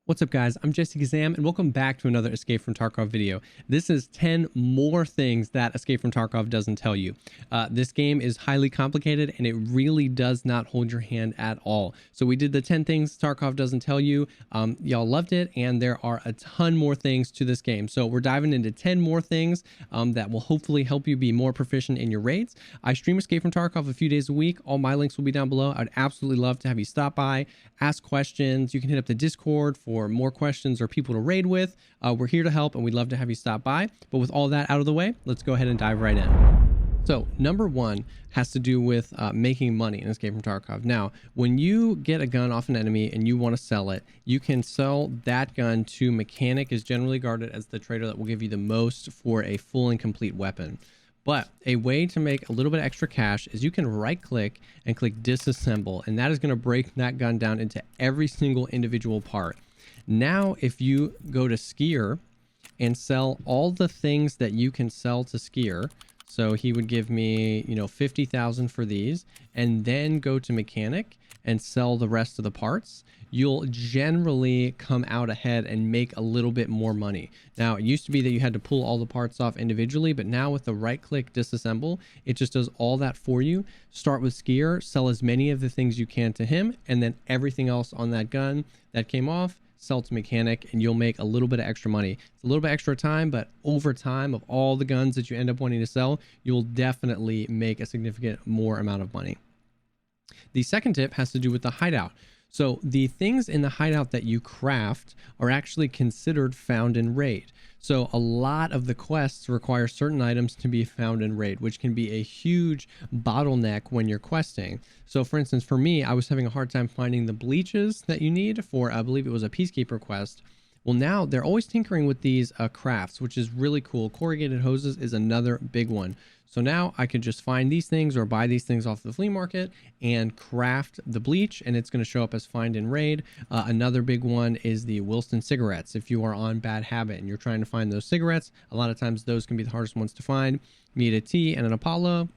What's up guys, I'm Jessekazam and welcome back to another Escape from Tarkov video. This is 10 more things that Escape from Tarkov doesn't tell you. This game is highly complicated and it really does not hold your hand at all. So we did the 10 things Tarkov doesn't tell you. Y'all loved it and there are a ton more things to this game. So we're diving into 10 more things that will hopefully help you be more proficient in your raids. I stream Escape from Tarkov a few days a week. All my links will be down below. I'd absolutely love to have you stop by, ask questions. You can hit up the Discord for more questions or people to raid with. We're here to help and we'd love to have you stop by. But with all that out of the way, let's go ahead and dive right in. So number one has to do with making money in Escape from Tarkov. Now, when you get a gun off an enemy and you want to sell it, you can sell that gun to Mechanic, is generally guarded as the trader that will give you the most for a full and complete weapon. But a way to make a little bit extra cash is you can right click and click disassemble, and that is going to break that gun down into every single individual part. Now, if you go to Skier and sell all the things that you can sell to Skier, so he would give me, 50,000 for these, and then go to Mechanic and sell the rest of the parts, you'll generally come out ahead and make a little bit more money. Now, it used to be that you had to pull all the parts off individually, but now with the right click disassemble, it just does all that for you. Start with Skier, sell as many of the things you can to him, and then everything else on that gun that came off, sell to Mechanic, and you'll make a little bit of extra money. It's a little bit extra time, but over time of all the guns that you end up wanting to sell, you'll definitely make a significant more amount of money. The second tip has to do with the hideout. So the things in the hideout that you craft are actually considered found in raid. So a lot of the quests require certain items to be found in raid, which can be a huge bottleneck when you're questing. So for instance, for me, I was having a hard time finding the bleaches that you need for, I believe it was a Peacekeeper quest. Well, now they're always tinkering with these crafts, which is really cool. Corrugated hoses is another big one. So now I could just find these things or buy these things off the flea market and craft the bleach, and it's going to show up as find in raid. Another big one is the Wilson cigarettes. If you are on Bad Habit and you're trying to find those cigarettes, a lot of times those can be the hardest ones to find. You need a T and an Apollo,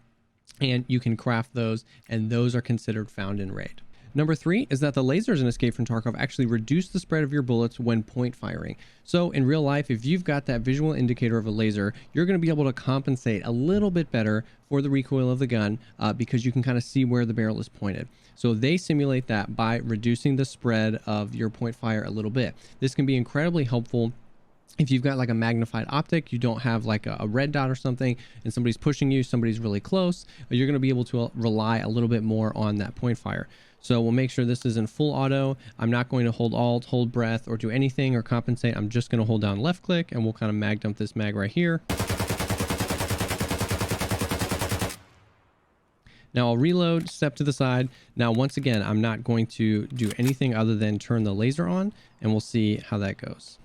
and you can craft those, and those are considered found in raid. Number three is that the lasers in Escape from Tarkov actually reduce the spread of your bullets when point firing. So in real life, if you've got that visual indicator of a laser, you're going to be able to compensate a little bit better for the recoil of the gun because you can kind of see where the barrel is pointed. So they simulate that by reducing the spread of your point fire a little bit. This can be incredibly helpful if you've got like a magnified optic, you don't have like a red dot or something, and somebody's pushing you, somebody's really close, you're going to be able to rely a little bit more on that point fire. So we'll make sure this is in full auto. I'm not going to hold alt, hold breath, or do anything or compensate. I'm just going to hold down left click and we'll kind of mag dump this mag right here. Now I'll reload, step to the side. Now, once again, I'm not going to do anything other than turn the laser on, and we'll see how that goes.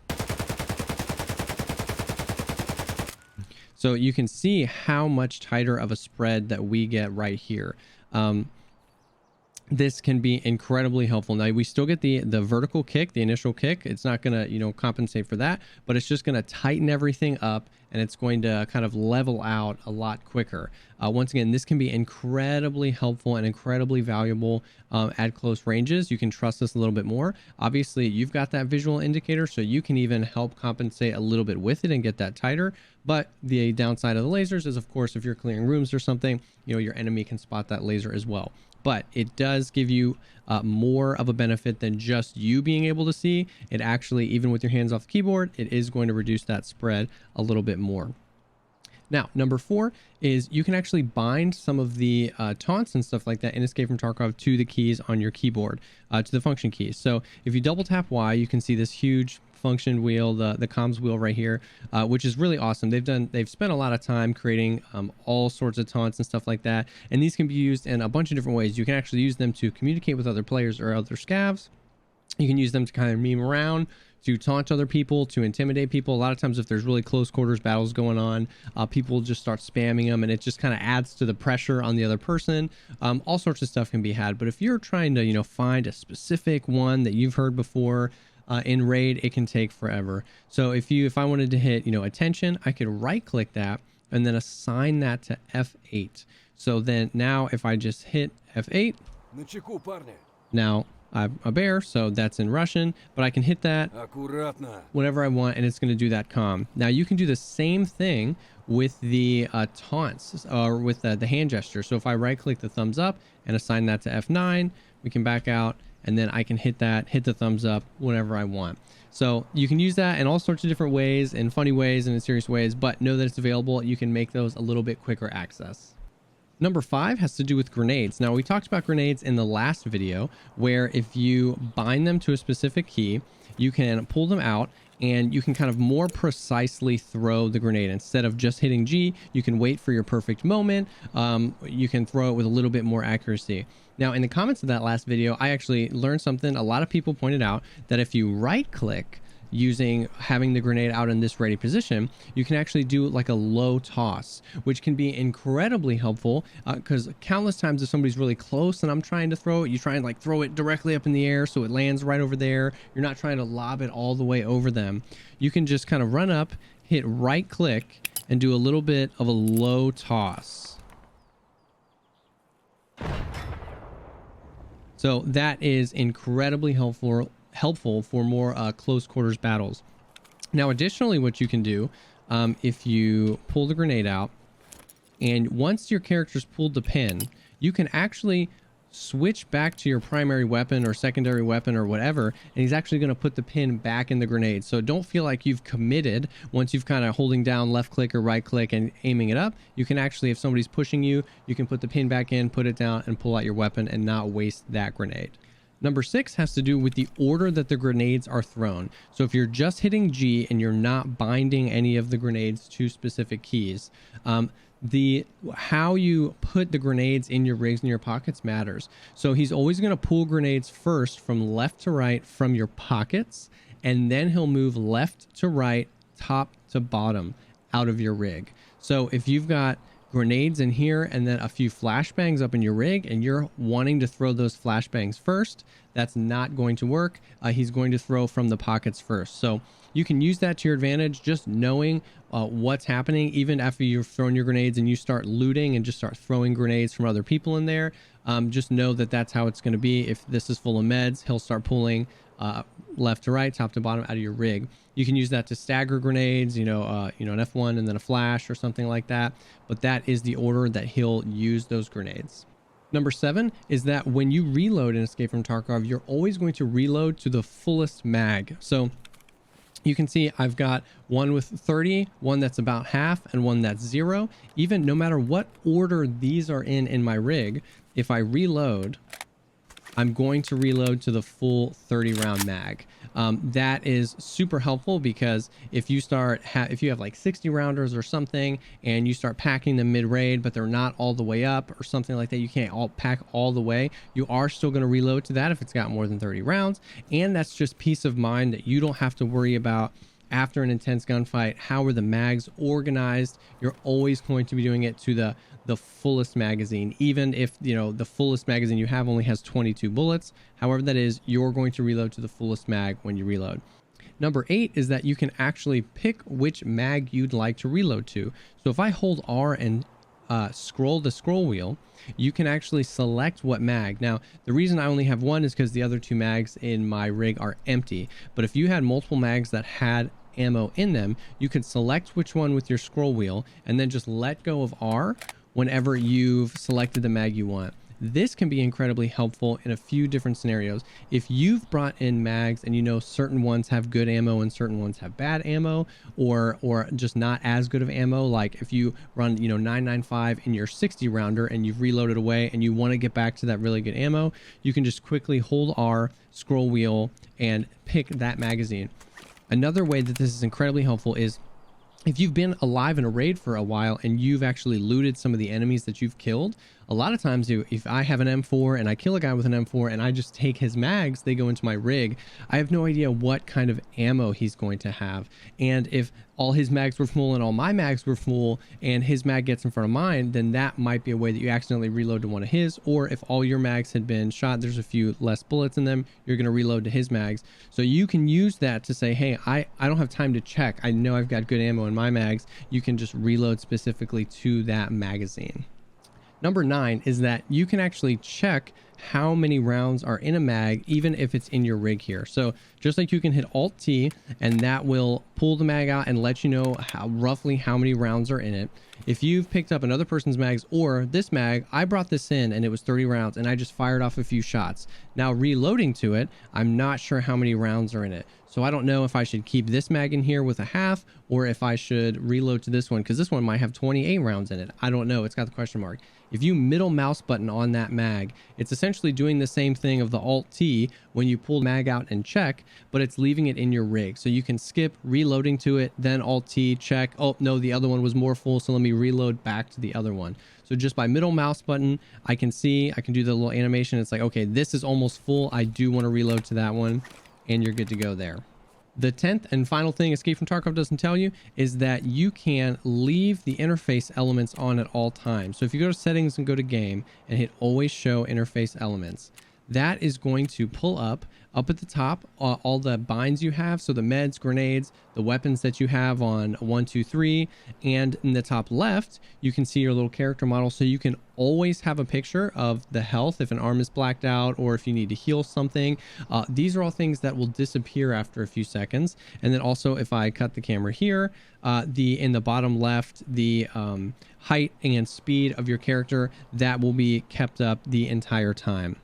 So you can see how much tighter of a spread that we get right here. This can be incredibly helpful. Now we still get the vertical kick, the initial kick. It's not going to, compensate for that, but it's just going to tighten everything up and it's going to kind of level out a lot quicker. Once again, this can be incredibly helpful and incredibly valuable at close ranges. You can trust this a little bit more. Obviously, you've got that visual indicator, so you can even help compensate a little bit with it and get that tighter. But the downside of the lasers is, of course, if you're clearing rooms or something, your enemy can spot that laser as well. But it does give you more of a benefit than just you being able to see. It actually, even with your hands off the keyboard, it is going to reduce that spread a little bit more. Now, number four is you can actually bind some of the taunts and stuff like that in Escape from Tarkov to the keys on your keyboard, to the function keys. So if you double tap Y, you can see this huge function wheel, the comms wheel right here, which is really awesome. They've spent a lot of time creating all sorts of taunts and stuff like that, and these can be used in a bunch of different ways. You can actually use them to communicate with other players or other scavs. You can use them to kind of meme around, to taunt other people, to intimidate people. A lot of times if there's really close quarters battles going on, people just start spamming them and it just kind of adds to the pressure on the other person. All sorts of stuff can be had, but if you're trying to find a specific one that you've heard before in raid, it can take forever. So if I wanted to hit attention, I could right click that and then assign that to F8. So then now if I just hit F8, now I'm a bear, so that's in Russian, but I can hit that whenever I want, and it's going to do that comm. Now you can do the same thing with the taunts, or with the hand gesture. So if I right click the thumbs up and assign that to F9, we can back out, and then I can hit the thumbs up whenever I want. So you can use that in all sorts of different ways, in funny ways and in serious ways, but know that it's available. You can make those a little bit quicker access. Number 5 has to do with grenades. Now we talked about grenades in the last video, where if you bind them to a specific key, you can pull them out and you can kind of more precisely throw the grenade. Instead of just hitting G, you can wait for your perfect moment. You can throw it with a little bit more accuracy. Now in the comments of that last video, I actually learned something. A lot of people pointed out that if you right click having the grenade out in this ready position, you can actually do like a low toss, which can be incredibly helpful, because countless times if somebody's really close and I'm trying to throw it, you try and like throw it directly up in the air so it lands right over there. You're not trying to lob it all the way over them. You can just kind of run up, hit right click, and do a little bit of a low toss. So that is incredibly helpful for more close quarters battles. Now additionally, what you can do, if you pull the grenade out, and once your character's pulled the pin, you can actually switch back to your primary weapon or secondary weapon or whatever, and he's actually going to put the pin back in the grenade. So don't feel like you've committed once you've kind of holding down left click or right click and aiming it up. You can actually, if somebody's pushing you, you can put the pin back in, put it down, and pull out your weapon and not waste that grenade. Number 6 has to do with the order that the grenades are thrown. So if you're just hitting G and you're not binding any of the grenades to specific keys, how you put the grenades in your rigs and your pockets matters. So he's always going to pull grenades first from left to right from your pockets, and then he'll move left to right, top to bottom out of your rig. So if you've got grenades in here and then a few flashbangs up in your rig and you're wanting to throw those flashbangs first, that's not going to work. He's going to throw from the pockets first. So you can use that to your advantage, just knowing what's happening. Even after you've thrown your grenades and you start looting and just start throwing grenades from other people in there, just know that that's how it's going to be. If this is full of meds, he'll start pulling left to right, top to bottom out of your rig. You can use that to stagger grenades, an F1 and then a flash or something like that. But that is the order that he'll use those grenades. Number 7 is that when you reload in Escape from Tarkov, you're always going to reload to the fullest mag. So you can see I've got one with 30, one that's about half, and one that's 0. Even no matter what order these are in my rig, if I reload, I'm going to reload to the full 30 round mag. That is super helpful, because if you have like 60 rounders or something and you start packing them mid raid, but they're not all the way up or something like that, you can't pack all the way, you are still going to reload to that if it's got more than 30 rounds. And that's just peace of mind that you don't have to worry about after an intense gunfight. How are the mags organized? You're always going to be doing it to the fullest magazine, even if the fullest magazine you have only has 22 bullets. However that is, you're going to reload to the fullest mag when you reload. Number 8 is that you can actually pick which mag you'd like to reload to. So if I hold R and scroll the scroll wheel, you can actually select what mag. Now the reason I only have one is because the other 2 mags in my rig are empty, but if you had multiple mags that had ammo in them, you could select which one with your scroll wheel and then just let go of R whenever you've selected the mag you want. This can be incredibly helpful in a few different scenarios. If you've brought in mags and certain ones have good ammo and certain ones have bad ammo, or just not as good of ammo, like if you run 995 in your 60 rounder and you've reloaded away and you want to get back to that really good ammo, you can just quickly hold R, scroll wheel, and pick that magazine. Another way that this is incredibly helpful is if you've been alive in a raid for a while and you've actually looted some of the enemies that you've killed. A lot of times, if I have an M4 and I kill a guy with an M4 and I just take his mags, they go into my rig, I have no idea what kind of ammo he's going to have. And if all his mags were full and all my mags were full and his mag gets in front of mine, then that might be a way that you accidentally reload to one of his. Or if all your mags had been shot, there's a few less bullets in them, you're going to reload to his mags. So you can use that to say, hey, I don't have time to check, I know I've got good ammo in my mags. You can just reload specifically to that magazine. Number 9 is that you can actually check how many rounds are in a mag, even if it's in your rig here. So just like you can hit Alt T and that will pull the mag out and let you know roughly how many rounds are in it. If you've picked up another person's mags or this mag, I brought this in and it was 30 rounds and I just fired off a few shots. Now reloading to it, I'm not sure how many rounds are in it. So I don't know if I should keep this mag in here with a half or if I should reload to this one, because this one might have 28 rounds in it. I don't know. It's got the question mark. If you middle mouse button on that mag, it's essentially doing the same thing of the Alt T when you pull the mag out and check, but it's leaving it in your rig. So you can skip reloading to it, then Alt T, check. Oh, no, the other one was more full. So let me reload back to the other one. So just by middle mouse button, I can do the little animation. It's like, okay, this is almost full. I do want to reload to that one, and you're good to go there. The 10th and final thing Escape from Tarkov doesn't tell you is that you can leave the interface elements on at all times. So if you go to settings and go to game and hit always show interface elements, that is going to pull up at the top all the binds you have. So the meds, grenades, the weapons that you have on 1, 2, 3, and in the top left, you can see your little character model. So you can always have a picture of the health if an arm is blacked out or if you need to heal something. These are all things that will disappear after a few seconds. And then also if I cut the camera here, in the bottom left, the height and speed of your character, that will be kept up the entire time.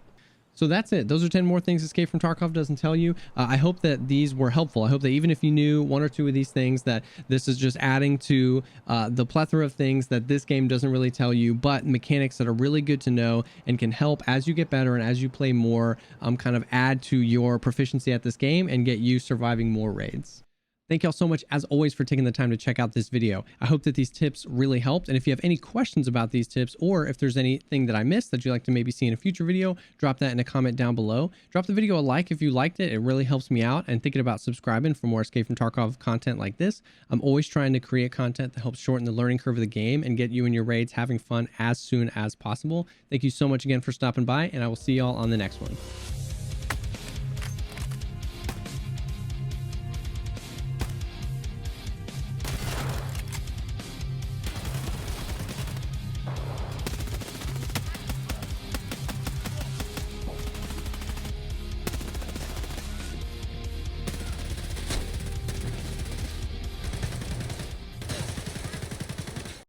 So that's it. Those are 10 more things Escape from Tarkov doesn't tell you. I hope that these were helpful. I hope that even if you knew 1 or 2 of these things, that this is just adding to the plethora of things that this game doesn't really tell you, but mechanics that are really good to know and can help as you get better and as you play more, kind of add to your proficiency at this game and get you surviving more raids. Thank y'all so much, as always, for taking the time to check out this video. I hope that these tips really helped. And if you have any questions about these tips, or if there's anything that I missed that you'd like to maybe see in a future video, drop that in a comment down below. Drop the video a like if you liked it. It really helps me out. And thinking about subscribing for more Escape from Tarkov content like this. I'm always trying to create content that helps shorten the learning curve of the game and get you and your raids having fun as soon as possible. Thank you so much again for stopping by, and I will see y'all on the next one.